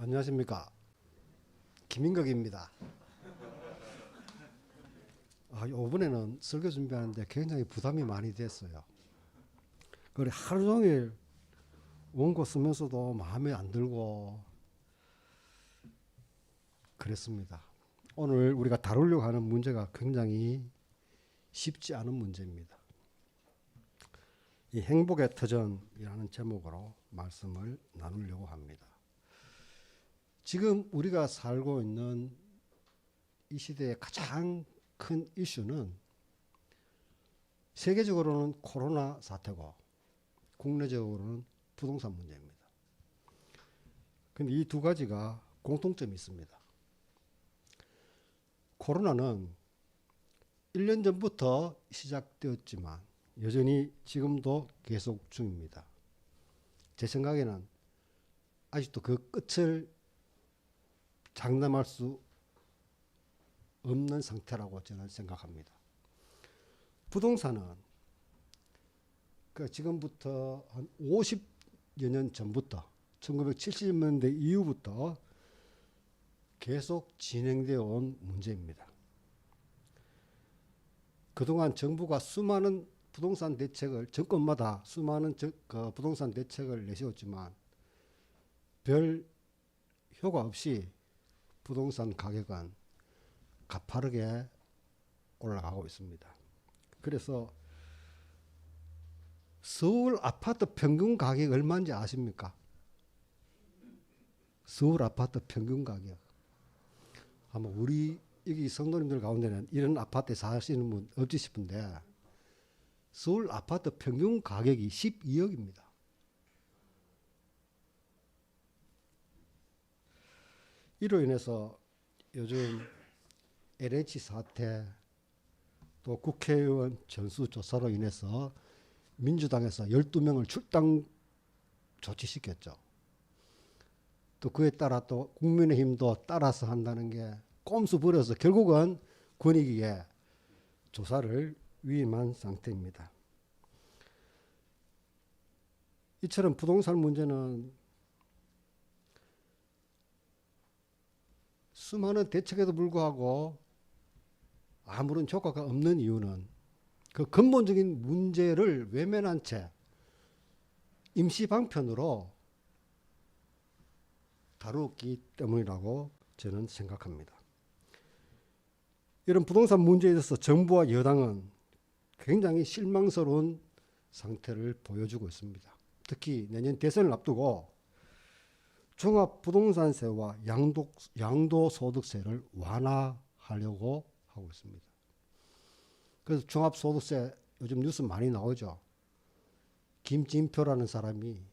안녕하십니까. 김인덕입니다. 이번에는 설교 준비하는데 굉장히 부담이 많이 됐어요. 그래 하루 종일 원고 쓰면서도 마음에 안 들고 그랬습니다. 오늘 우리가 다루려고 하는 문제가 굉장히 쉽지 않은 문제입니다. 이 행복의 터전이라는 제목으로 말씀을 나누려고 합니다. 지금 우리가 살고 있는 이 시대의 가장 큰 이슈는 세계적으로는 코로나 사태고 국내적으로는 부동산 문제입니다. 근데 이 두 가지가 공통점이 있습니다. 코로나는 1년 전부터 시작되었지만 여전히 지금도 계속 중입니다. 제 생각에는 아직도 그 끝을 장담할 수 없는 상태라고 저는 생각합니다. 부동산은 지금부터 한 50여 년 전부터 1970년대 이후부터 계속 진행되어 온 문제입니다. 그동안 정부가 수많은 부동산 대책을 정권마다 수많은 부동산 대책을 내세웠지만 별 효과 없이 부동산 가격은 가파르게 올라가고 있습니다. 그래서 서울 아파트 평균 가격 얼마인지 아십니까? 서울 아파트 평균 가격. 아마 우리 여기 성도님들 가운데는 이런 아파트에 사시는 분 없지 싶은데 서울 아파트 평균 가격이 12억입니다. 이로 인해서 요즘 LH 사태 또 국회의원 전수조사로 인해서 민주당에서 12명을 출당 조치시켰죠. 또 그에 따라 또 국민의힘도 따라서 한다는 게 꼼수 부려서 결국은 권익위에 조사를 위임한 상태입니다. 이처럼 부동산 문제는 수많은 대책에도 불구하고 아무런 효과가 없는 이유는 그 근본적인 문제를 외면한 채 임시 방편으로 다루었기 때문이라고 저는 생각합니다. 이런 부동산 문제에 대해서 정부와 여당은 굉장히 실망스러운 상태를 보여주고 있습니다. 특히 내년 대선을 앞두고 종합부동산세와 양도소득세를 완화하려고 하고 있습니다. 그래서 종합소득세 요즘 뉴스 많이 나오죠. 김진표라는 사람이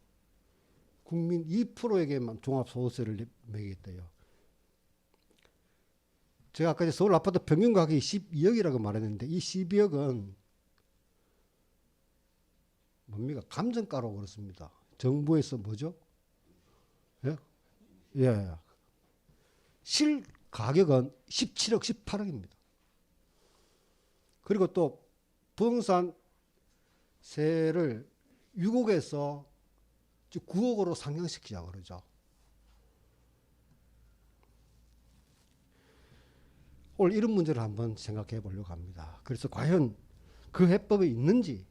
국민 2%에게만 종합소득세를 매기겠대요. 제가 아까 서울 아파트 평균 가격이 12억이라고 말했는데 이 12억은 뭡니까? 감정가로 그렇습니다. 정부에서 뭐죠? 예? 예. 실 가격은 17억, 18억입니다. 그리고 또 부동산 세를 6억에서 9억으로 상향시키자 그러죠. 오늘 이런 문제를 한번 생각해 보려고 합니다. 그래서 과연 그 해법이 있는지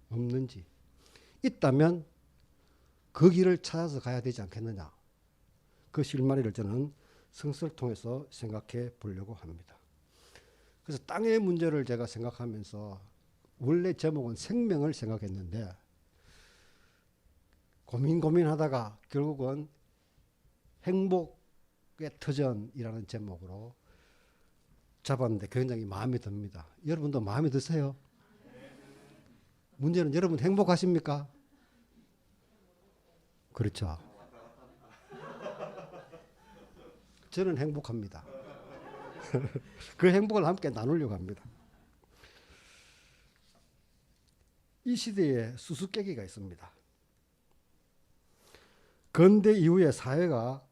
없는지 있다면 그 길을 찾아서 가야 되지 않겠느냐. 그 실마리를 저는 성서를 통해서 생각해 보려고 합니다. 그래서 땅의 문제를 제가 생각하면서 원래 제목은 생명을 생각했는데 고민하다가 결국은 행복의 터전이라는 제목으로 잡았는데 굉장히 마음에 듭니다. 여러분도 마음에 드세요? 문제는 여러분 행복하십니까? 그렇죠. 저는 행복합니다. 그 행복을 함께 나누려고 합니다. 이 시대에 수수께끼가 있습니다. 근대 이후에 사회가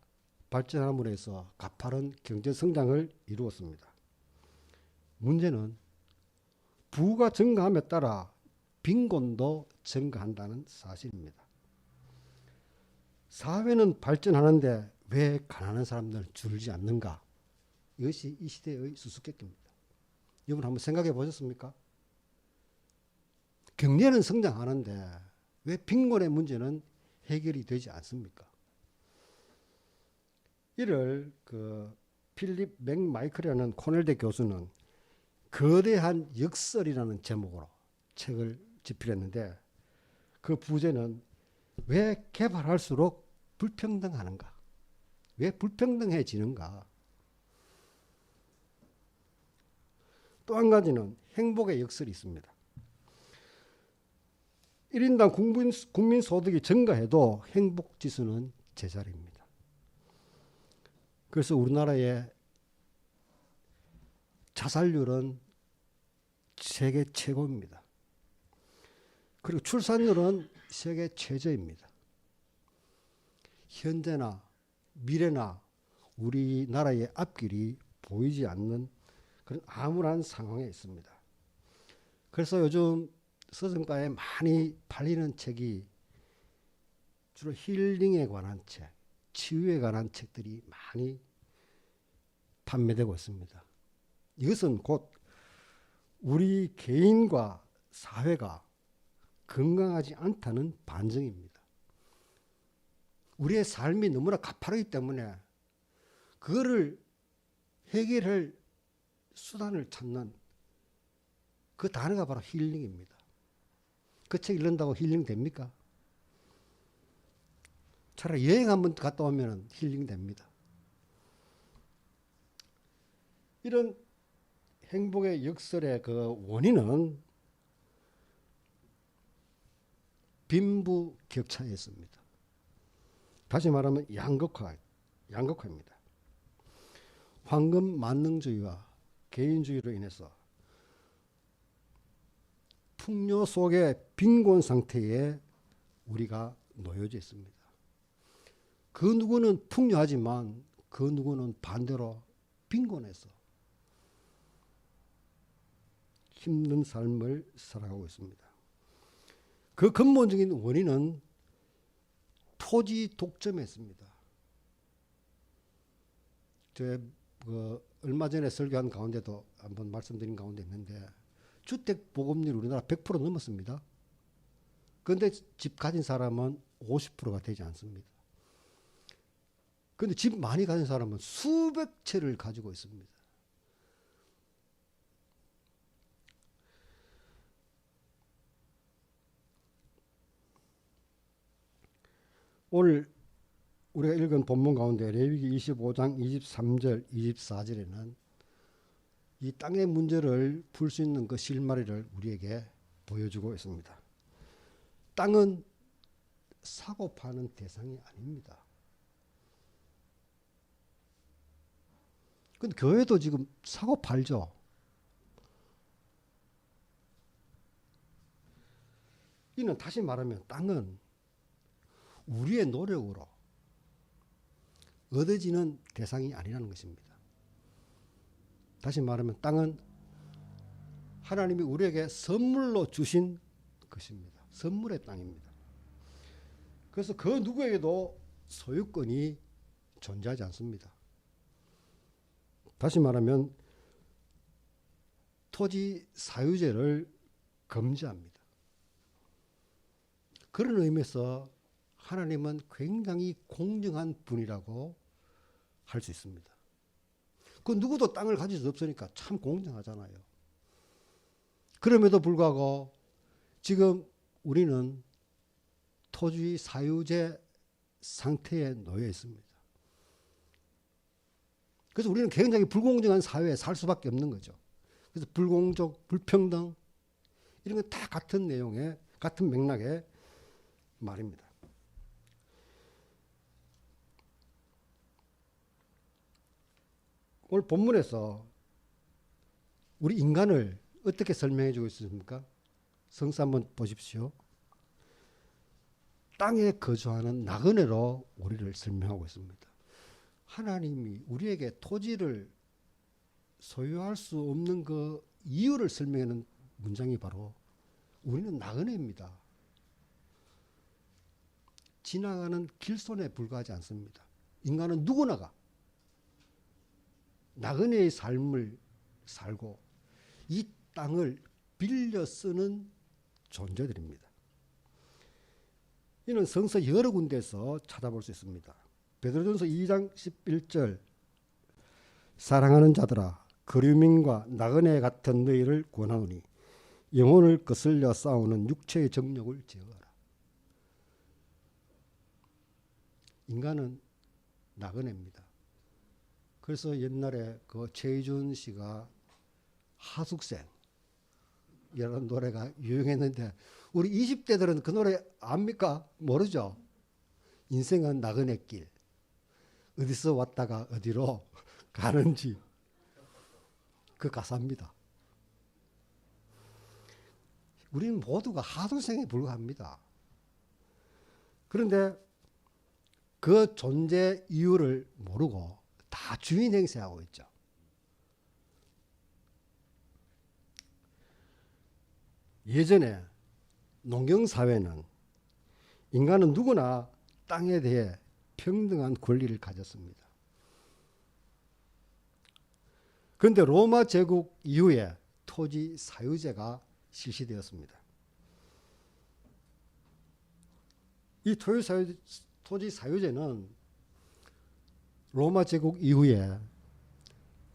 발전함으로 해서 가파른 경제 성장을 이루었습니다. 문제는 부가 증가함에 따라 빈곤도 증가한다는 사실입니다. 사회는 발전하는데 왜 가난한 사람들은 줄지 않는가? 이것이 이 시대의 수수께끼입니다. 여러분 한번 생각해 보셨습니까? 경제는 성장하는데 왜 빈곤의 문제는 해결이 되지 않습니까? 이를 필립 맥마이클이라는 코넬대 교수는 거대한 역설이라는 제목으로 책을 집필했는데 그 부제는 왜 개발할수록 불평등하는가? 왜 불평등해지는가? 또 한 가지는 행복의 역설이 있습니다. 1인당 국민 소득이 증가해도 행복 지수는 제자리입니다. 그래서 우리나라의 자살률은 세계 최고입니다. 그리고 출산율은 세계 최저입니다. 현재나 미래나 우리나라의 앞길이 보이지 않는 그런 암울한 상황에 있습니다. 그래서 요즘 서점가에 많이 팔리는 책이 주로 힐링에 관한 책, 치유에 관한 책들이 많이 판매되고 있습니다. 이것은 곧 우리 개인과 사회가 건강하지 않다는 반증입니다. 우리의 삶이 너무나 가파르기 때문에 그거를 해결할 수단을 찾는 그 단어가 바로 힐링입니다. 그 책 읽는다고 힐링 됩니까? 차라리 여행 한번 갔다 오면 힐링 됩니다. 이런 행복의 역설의 그 원인은 빈부격차였습니다. 다시 말하면 양극화입니다. 황금 만능주의와 개인주의로 인해서 풍요 속의 빈곤 상태에 우리가 놓여져 있습니다. 그 누구는 풍요하지만 그 누구는 반대로 빈곤해서 힘든 삶을 살아가고 있습니다. 그 근본적인 원인은 토지 독점에 있습니다. 제가 얼마 전에 설교한 가운데도 한번 말씀드린 가운데 있는데 주택 보급률 우리나라 100% 넘었습니다. 그런데 집 가진 사람은 50%가 되지 않습니다. 그런데 집 많이 가진 사람은 수백 채를 가지고 있습니다. 오늘 우리가 읽은 본문 가운데 레위기 25장 23절, 24절에는 이 땅의 문제를 풀 수 있는 그 실마리를 우리에게 보여주고 있습니다. 땅은 사고 파는 대상이 아닙니다. 근데 교회도 지금 사고 팔죠. 이는 다시 말하면 땅은 우리의 노력으로 얻어지는 대상이 아니라는 것입니다. 다시 말하면 땅은 하나님이 우리에게 선물로 주신 것입니다. 선물의 땅입니다. 그래서 그 누구에게도 소유권이 존재하지 않습니다. 다시 말하면 토지 사유제를 금지합니다. 그런 의미에서 하나님은 굉장히 공정한 분이라고 할 수 있습니다. 그 누구도 땅을 가질 수 없으니까 참 공정하잖아요. 그럼에도 불구하고 지금 우리는 토지 사유제 상태에 놓여 있습니다. 그래서 우리는 굉장히 불공정한 사회에 살 수밖에 없는 거죠. 그래서 불공정, 불평등 이런 건 다 같은 내용의 같은 맥락의 말입니다. 오늘 본문에서 우리 인간을 어떻게 설명해 주고 있습니까? 성서 한번 보십시오. 땅에 거주하는 나그네로 우리를 설명하고 있습니다. 하나님이 우리에게 토지를 소유할 수 없는 그 이유를 설명하는 문장이 바로 우리는 나그네입니다. 지나가는 길손에 불과하지 않습니다. 인간은 누구나가 나그네의 삶을 살고 이 땅을 빌려 쓰는 존재들입니다. 이는 성서 여러 군데에서 찾아볼 수 있습니다. 베드로전서 2장 11절 사랑하는 자들아 거류민과 나그네 같은 너희를 권하노니 영혼을 거슬려 싸우는 육체의 정욕을 제어하라. 인간은 나그네입니다. 그래서 옛날에 그 최희준 씨가 하숙생 이런 노래가 유행했는데 우리 20대들은 그 노래 압니까? 모르죠. 인생은 나그네 길. 어디서 왔다가 어디로 가는지 그 가사입니다. 우리는 모두가 하숙생에 불과합니다. 그런데 그 존재 이유를 모르고 다 주인 행세하고 있죠. 예전에 농경사회는 인간은 누구나 땅에 대해 평등한 권리를 가졌습니다. 그런데 로마 제국 이후에 토지 사유제가 실시되었습니다. 이 토지 사유제는 로마 제국 이후에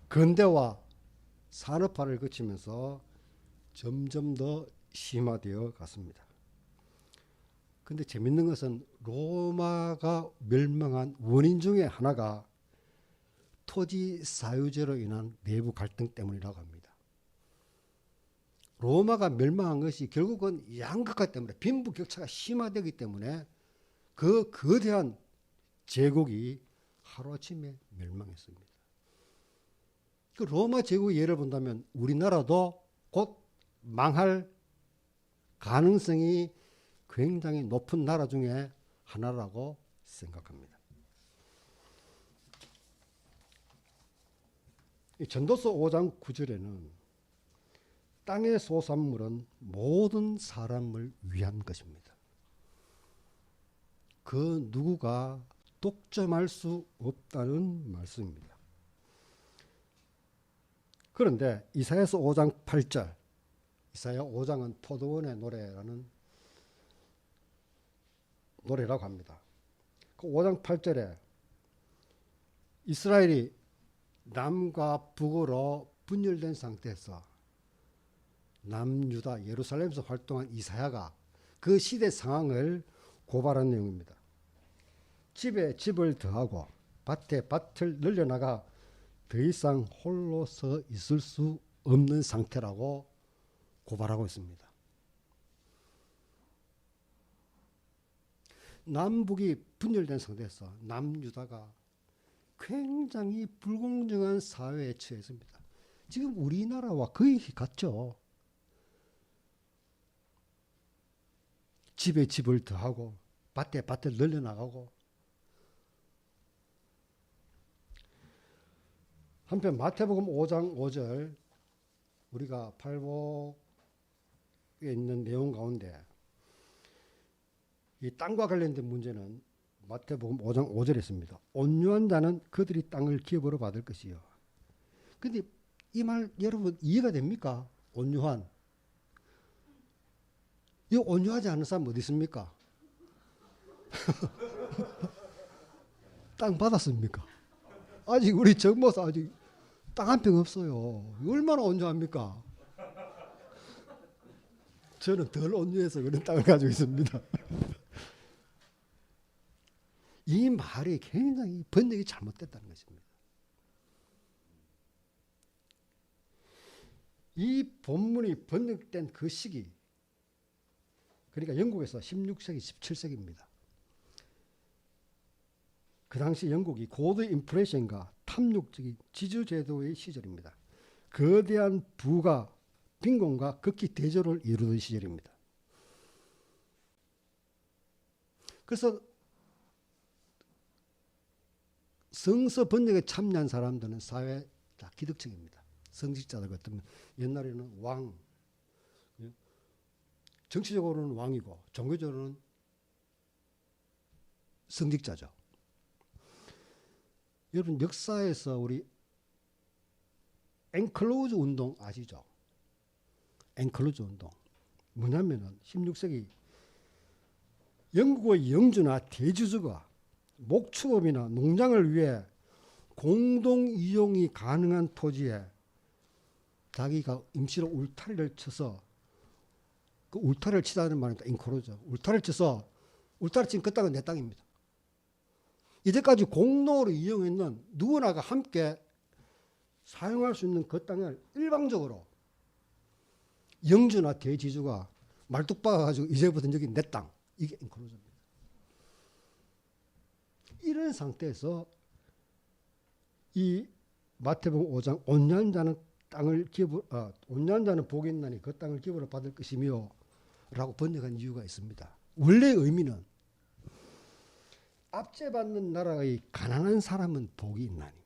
근대화 산업화를 거치면서 점점 더 심화되어 갔습니다. 근데 재밌는 것은 로마가 멸망한 원인 중에 하나가 토지 사유제로 인한 내부 갈등 때문이라고 합니다. 로마가 멸망한 것이 결국은 양극화 때문에 빈부격차가 심화되기 때문에 그 거대한 제국이 하루아침에 멸망했습니다. 그 로마 제국의 예를 본다면 우리나라도 곧 망할 가능성이 굉장히 높은 나라 중에 하나라고 생각합니다. 전도서 5장 9절에는 땅의 소산물은 모든 사람을 위한 것입니다. 그 누구가 독점할 수 없다는 말씀입니다. 그런데 이사야서 5장 8절, 이사야 5장은 포도원의 노래라는 노래라고 합니다. 그 5장 8절에 이스라엘이 남과 북으로 분열된 상태에서 남유다 예루살렘에서 활동한 이사야가 그 시대 상황을 고발한 내용입니다. 집에 집을 더하고 밭에 밭을 늘려나가 더 이상 홀로 서 있을 수 없는 상태라고 고발하고 있습니다. 남북이 분열된 상태에서 남유다가 굉장히 불공정한 사회에 처했습니다. 지금 우리나라와 거의 같죠. 집에 집을 더하고 밭에 밭을 늘려나가고 한편 마태복음 5장 5절 우리가 팔복에 있는 내용 가운데 이 땅과 관련된 문제는 마태복음 5장 5절에 있습니다. 온유한 자는 그들이 땅을 기업으로 받을 것이요. 근데 이 말 여러분 이해가 됩니까? 온유한. 이 온유하지 않은 사람 어디 있습니까? 땅 받았습니까? 아직 우리 정모사 아직 땅 한 평 없어요. 얼마나 온유합니까? 저는 덜 온유해서 그런 땅을 가지고 있습니다. 이 말이 굉장히 번역이 잘못됐다는 것입니다. 이 본문이 번역된 그 시기, 그러니까 영국에서 16세기, 17세기입니다. 그 당시 영국이 고도 인플레이션과 탐욕적인 지주제도의 시절입니다. 거대한 부가 빈곤과 극히 대조를 이루던 시절입니다. 그래서 성서 번역에 참여한 사람들은 사회 다 기득층입니다. 성직자들 같으면 옛날에는 왕, 정치적으로는 왕이고 종교적으로는 성직자죠. 여러분 역사에서 우리 앵클로즈 운동 아시죠? 앵클로즈 운동. 뭐냐면은 16세기 영국의 영주나 대주주가 목축업이나 농장을 위해 공동 이용이 가능한 토지에 자기가 임시로 울타리를 쳐서 그 울타리를 치자는 말입니다. 앵클로즈. 울타리를 쳐서 울타리 친 그 땅은 내 땅입니다. 이제까지 공동으로 이용했는 누구나가 함께 사용할 수 있는 그 땅을 일방적으로 영주나 대지주가 말뚝 박아가지고 이제부터 여기 내 땅. 이게 앵클로즈입니다. 이런 상태에서 이 마태복음 5장 온유한 자는 온유한 자는 복이 있나니 그 땅을 기부로 받을 것이며 라고 번역한 이유가 있습니다. 원래 의미는 압제받는 나라의 가난한 사람은 복이 있나니.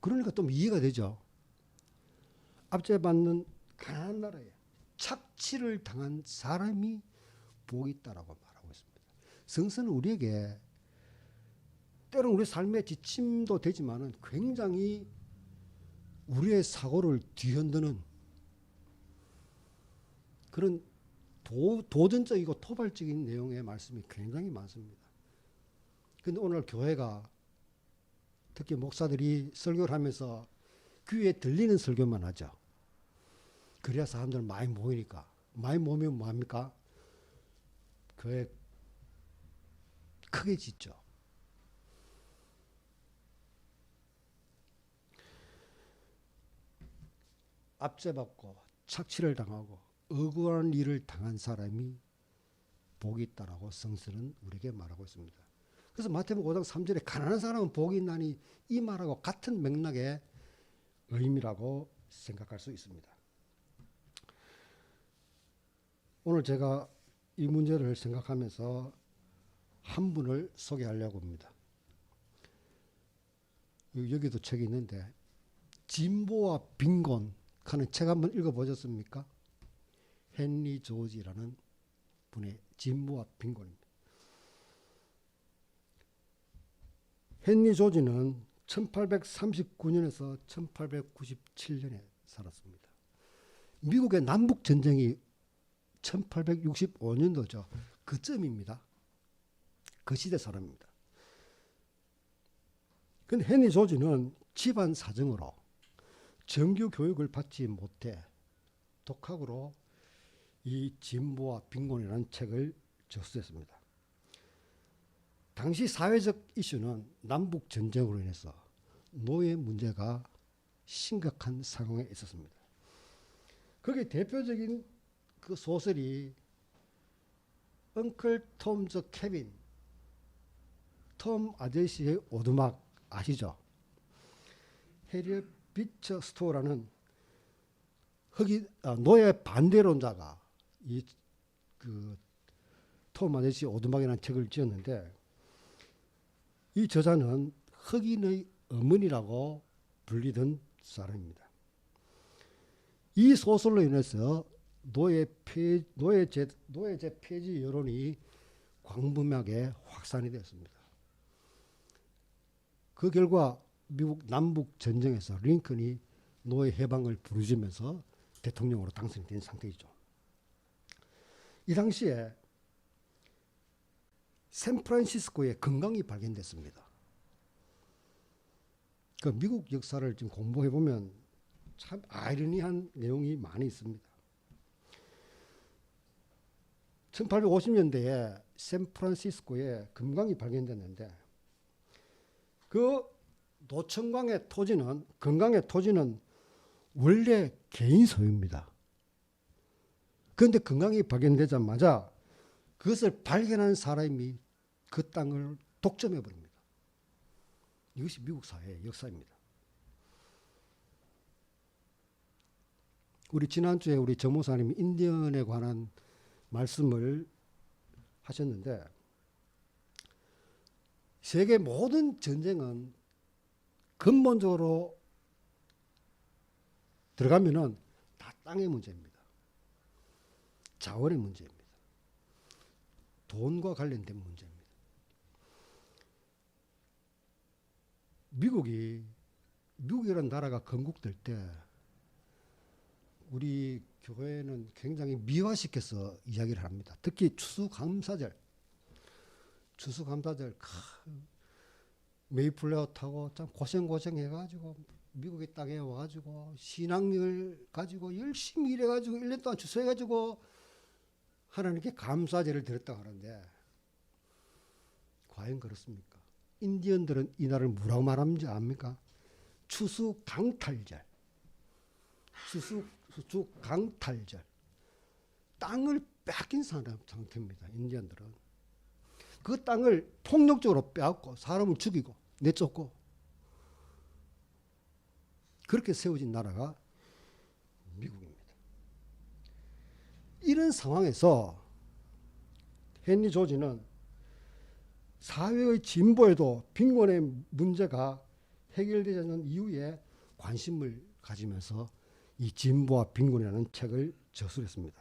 그러니까 좀 이해가 되죠. 압제받는 가난한 나라에 착취를 당한 사람이 복이 있다라고 말하고 있습니다. 성서는 우리에게 때로는 우리 삶의 지침도 되지만은 굉장히 우리의 사고를 뒤흔드는 그런 도전적이고 토발적인 내용의 말씀이 굉장히 많습니다. 그런데 오늘 교회가 특히 목사들이 설교를 하면서 귀에 들리는 설교만 하죠. 그래야 사람들 많이 모이니까. 많이 모이면 뭐합니까? 교회 크게 짓죠. 압제받고 착취를 당하고 억울한 일을 당한 사람이 복이 있다라고 성서는 우리에게 말하고 있습니다. 그래서 마태복음 5장 3절에 가난한 사람은 복이 있나니 이 말하고 같은 맥락의 의미라고 생각할 수 있습니다. 오늘 제가 이 문제를 생각하면서 한 분을 소개하려고 합니다. 여기도 책이 있는데 진보와 빈곤 하는 책 한번 읽어보셨습니까? 헨리 조지라는 분의 진보와 빈곤입니다. 헨리 조지는 1839년에서 1897년에 살았습니다. 미국의 남북전쟁이 1865년도죠. 그쯤입니다. 그 시대 사람입니다. 근데 헨리 조지는 집안 사정으로 정규 교육을 받지 못해 독학으로 이 진보와 빈곤이라는 책을 저술했습니다. 당시 사회적 이슈는 남북 전쟁으로 인해서 노예 문제가 심각한 상황에 있었습니다. 거기에 대표적인 그 소설이 Uncle Tom the Cabin, 톰 아저씨의 오두막 아시죠? 해리엇 비처 스토어라는 노예 반대론자가 이 그 톰 아저씨 오두막이라는 책을 지었는데 이 저자는 흑인의 어머니라고 불리던 사람입니다. 이 소설로 인해서 노예제 폐지 여론이 광범위하게 확산이 되었습니다. 그 결과 미국 남북 전쟁에서 링컨이 노예 해방을 부르짖으면서 대통령으로 당선이 된 상태이죠. 이 당시에 샌프란시스코에 금강이 발견됐습니다. 그 미국 역사를 지금 공부해 보면 참 아이러니한 내용이 많이 있습니다. 1850년대에 샌프란시스코에 금강이 발견됐는데 그 노천강의 토지는 금강의 토지는 원래 개인 소유입니다. 그런데 금강이 발견되자마자 그것을 발견한 사람이 그 땅을 독점해 버립니다. 이것이 미국 사회의 역사입니다. 우리 지난주에 우리 정목사님이 인디언에 관한 말씀을 하셨는데 세계 모든 전쟁은 근본적으로 들어가면은 다 땅의 문제입니다. 자원의 문제입니다. 돈과 관련된 문제입니다. 미국이라는 나라가 건국될 때 우리 교회는 굉장히 미화시켜서 이야기를 합니다. 특히 추수감사절 메이플레어 타고 참 고생해가지고 미국의 땅에 와가지고 신앙을 가지고 열심히 일해가지고 1년 동안 추수해가지고 하나님께 감사제를 드렸다고 하는데 과연 그렇습니까? 인디언들은 이 날을 뭐라고 말하는지 압니까? 추수강탈절. 추수강탈절. 땅을 뺏긴 상태입니다. 인디언들은. 그 땅을 폭력적으로 빼앗고 사람을 죽이고 내쫓고 그렇게 세워진 나라가 미국입니다. 이런 상황에서 헨리 조지는 사회의 진보에도 빈곤의 문제가 해결되지 않는 이유에 관심을 가지면서 이 진보와 빈곤이라는 책을 저술했습니다.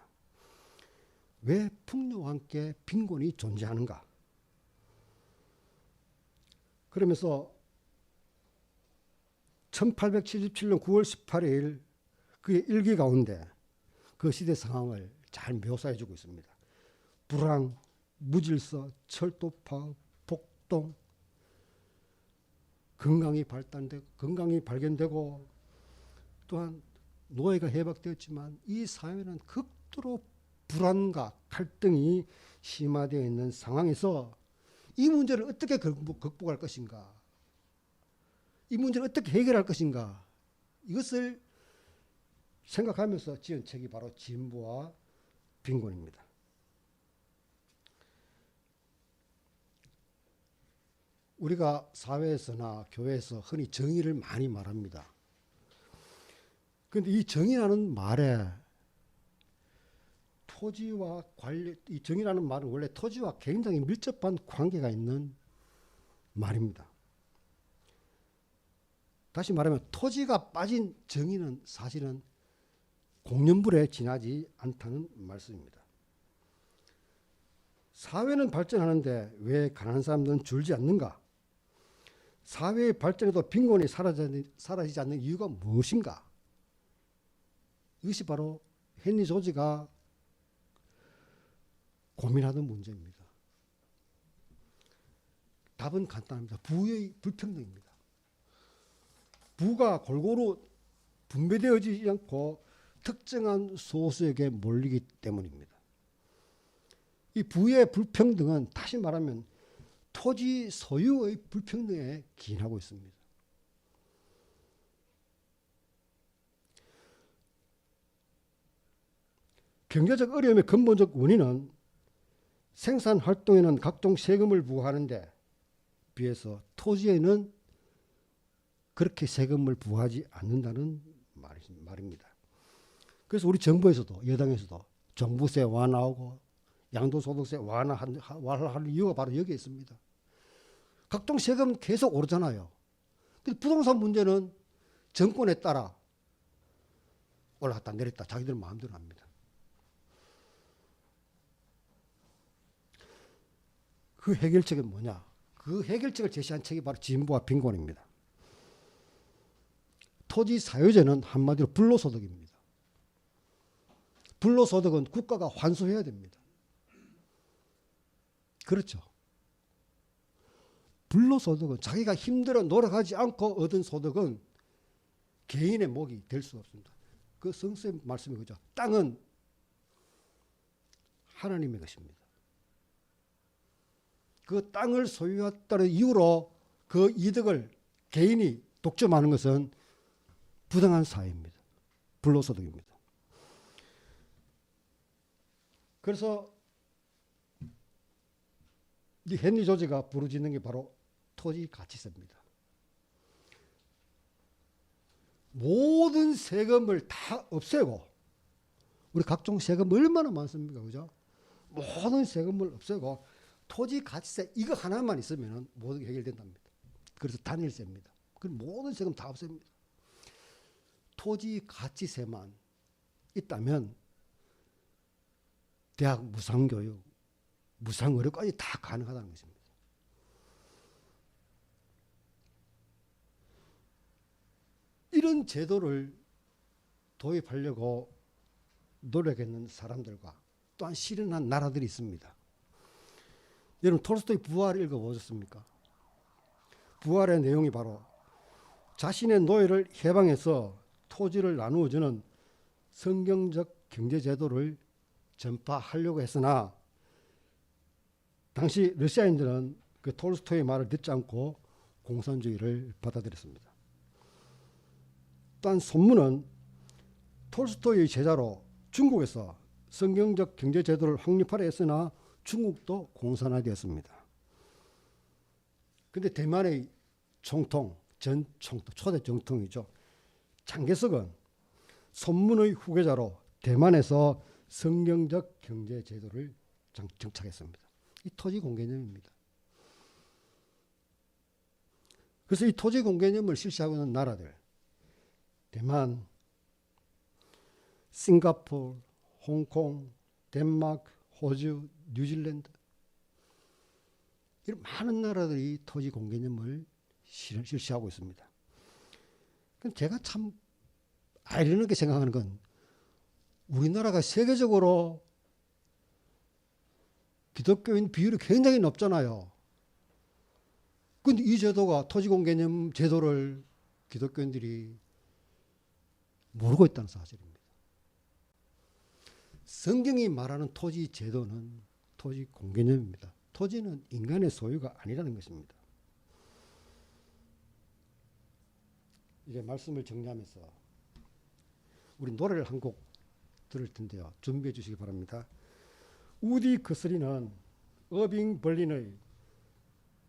왜 풍요와 함께 빈곤이 존재하는가? 그러면서 1877년 9월 18일 그의 일기 가운데 그 시대 상황을 잘 묘사해 주고 있습니다. 불황, 무질서, 철도파, 폭동, 건강이 발견되고 또한 노예가 해박되었지만 이 사회는 극도로 불안과 갈등이 심화되어 있는 상황에서 이 문제를 어떻게 극복할 것인가? 이 문제를 어떻게 해결할 것인가? 이것을 생각하면서 지은 책이 바로 진보와 빈곤입니다. 우리가 사회에서나 교회에서 흔히 정의를 많이 말합니다. 그런데 이 정의라는 말에 토지와 관련, 이 정의라는 말은 원래 토지와 굉장히 밀접한 관계가 있는 말입니다. 다시 말하면 토지가 빠진 정의는 사실은 공연불에 지나지 않다는 말씀입니다. 사회는 발전하는데 왜 가난한 사람들은 줄지 않는가? 사회의 발전에도 빈곤이 사라지지 않는 이유가 무엇인가? 이것이 바로 헨리 조지가 고민하던 문제입니다. 답은 간단합니다. 부의 불평등입니다. 부가 골고루 분배되어지지 않고 특정한 소수에게 몰리기 때문입니다. 이 부의 불평등은 다시 말하면 토지 소유의 불평등에 기인하고 있습니다. 경제적 어려움의 근본적 원인은 생산 활동에는 각종 세금을 부과하는데 비해서 토지에는 그렇게 세금을 부과하지 않는다는 말입니다. 그래서 우리 정부에서도 여당에서도 종부세 완화하고 양도소득세 완화하는 이유가 바로 여기에 있습니다. 각종 세금 계속 오르잖아요. 근데 부동산 문제는 정권에 따라 올라갔다 내렸다 자기들 마음대로 합니다. 그 해결책은 뭐냐? 그 해결책을 제시한 책이 바로 진보와 빈곤입니다. 토지 사유제는 한마디로 불로소득입니다. 불로소득은 국가가 환수해야 됩니다. 그렇죠. 불로소득은 자기가 힘들어 노력하지 않고 얻은 소득은 개인의 몫이 될 수 없습니다. 그 성서의 말씀이 그죠. 땅은 하나님의 것입니다. 그 땅을 소유했다는 이유로 그 이득을 개인이 독점하는 것은 부당한 사회입니다. 불로소득입니다. 그래서 이 헨리 조지가 부르짖는 게 바로 토지 가치세입니다. 모든 세금을 다 없애고 우리 각종 세금 얼마나 많습니까? 그죠? 모든 세금을 없애고 토지 가치세 이거 하나만 있으면 모든 게 해결된답니다. 그래서 단일세입니다. 그럼 모든 세금 다 없앱니다. 토지 가치세만 있다면 대학 무상교육, 무상 의료까지 다 가능하다는 것입니다. 이런 제도를 도입하려고 노력했는 사람들과 또한 실현한 나라들이 있습니다. 여러분 톨스토이 부활을 읽어보셨습니까? 부활의 내용이 바로 자신의 노예를 해방해서 토지를 나누어주는 성경적 경제제도를 전파하려고 했으나 당시 러시아인들은 그 톨스토이의 말을 듣지 않고 공산주의를 받아들였습니다. 또한 손문은 톨스토이의 제자로 중국에서 성경적 경제제도를 확립하려 했으나 중국도 공산화되었습니다. 그런데 대만의 총통, 전 총통, 초대 정통이죠. 장개석은 손문의 후계자로 대만에서 성경적 경제제도를 정착했습니다. 이 토지공개념입니다. 그래서 이 토지공개념을 실시하고 있는 나라들, 대만, 싱가포르, 홍콩, 덴마크, 호주, 뉴질랜드 이런 많은 나라들이 토지 공개념을 실시하고 있습니다. 제가 참 아이러니하게 생각하는 건 우리나라가 세계적으로 기독교인 비율이 굉장히 높잖아요. 그런데 이 제도가 토지 공개념 제도를 기독교인들이 모르고 있다는 사실입니다. 성경이 말하는 토지 제도는 토지 공개념입니다. 토지는 인간의 소유가 아니라는 것입니다. 이제 말씀을 정리하면서 우리 노래를 한 곡 들을 텐데요. 준비해 주시기 바랍니다. 우디 커슬리는 어빙 벌린의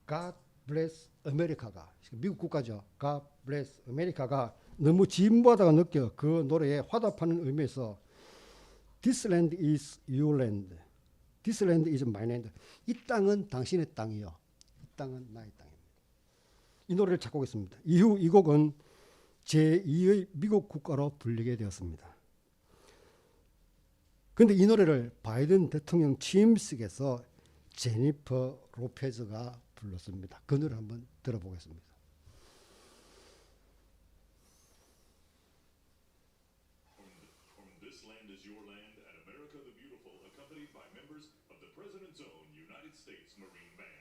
God Bless America가 미국 국가죠. God Bless America가 너무 진부하다고 느껴 그 노래에 화답하는 의미에서 This land is your land. This land is my land. 이 땅은 당신의 땅이요. 이 땅은 나의 땅입니다. 이 노래를 작곡했습니다. 이후 이 곡은 제2의 미국 국가로 불리게 되었습니다. 그런데 이 노래를 바이든 대통령 취임식에서 제니퍼 로페즈가 불렀습니다. 그 노래 한번 들어보겠습니다. This land is your land and America the beautiful, accompanied by members of the President's own United States Marine Band.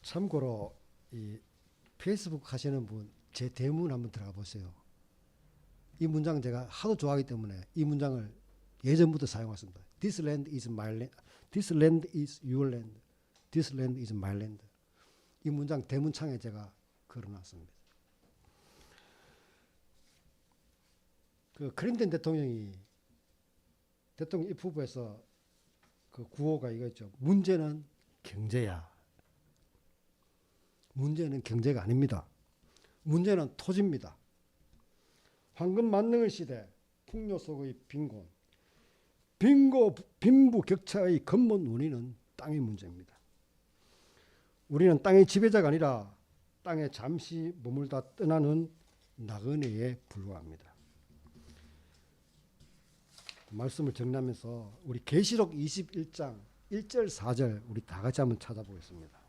참고로 이 페이스북 하시는 분 제 대문 한번 들어가 보세요. 이 문장 제가 하도 좋아하기 때문에 이 문장을 예전부터 사용했습니다. This land is my land. This land is your land. This land is my land. 이 문장 대문창에 제가 걸어놨습니다. 그 클린턴 대통령이 대통령 입후보에서 그 구호가 이거죠. 문제는 경제야. 문제는 경제가 아닙니다. 문제는 토지입니다. 황금 만능의 시대, 풍요 속의 빈곤, 빈부 격차의 근본 원인은 땅의 문제입니다. 우리는 땅의 지배자가 아니라 땅에 잠시 머물다 떠나는 나그네에 불과합니다. 말씀을 정리하면서 우리 계시록 21장 1절 4절 우리 다 같이 한번 찾아보겠습니다.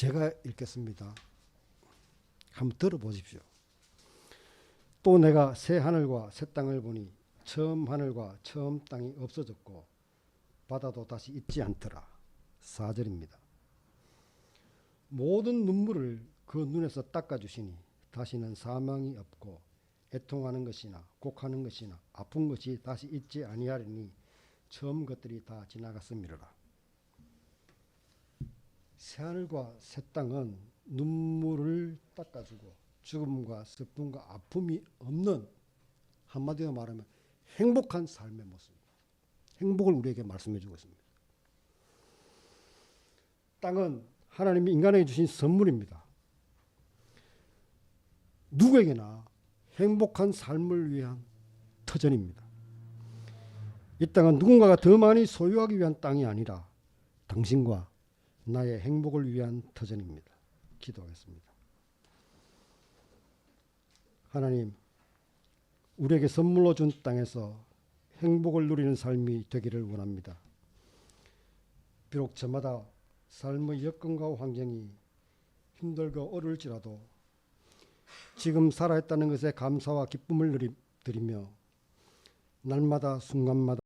제가 읽겠습니다. 한번 들어보십시오. 또 내가 새 하늘과 새 땅을 보니 처음 하늘과 처음 땅이 없어졌고 바다도 다시 있지 않더라. 4절입니다. 모든 눈물을 그 눈에서 닦아주시니 다시는 사망이 없고 애통하는 것이나 곡하는 것이나 아픈 것이 다시 있지 아니하리니 처음 것들이 다 지나갔음이로라. 새하늘과 새 땅은 눈물을 닦아주고 죽음과 슬픔과 아픔이 없는, 한마디로 말하면 행복한 삶의 모습입니다. 행복을 우리에게 말씀해 주고 있습니다. 땅은 하나님이 인간에게 주신 선물입니다. 누구에게나 행복한 삶을 위한 터전입니다. 이 땅은 누군가가 더 많이 소유하기 위한 땅이 아니라 당신과 나의 행복을 위한 터전입니다. 기도하겠습니다. 하나님, 우리에게 선물로 준 땅에서 행복을 누리는 삶이 되기를 원합니다. 비록 저마다 삶의 여건과 환경이 힘들고 어려울지라도 지금 살아있다는 것에 감사와 기쁨을 드리며 날마다 순간마다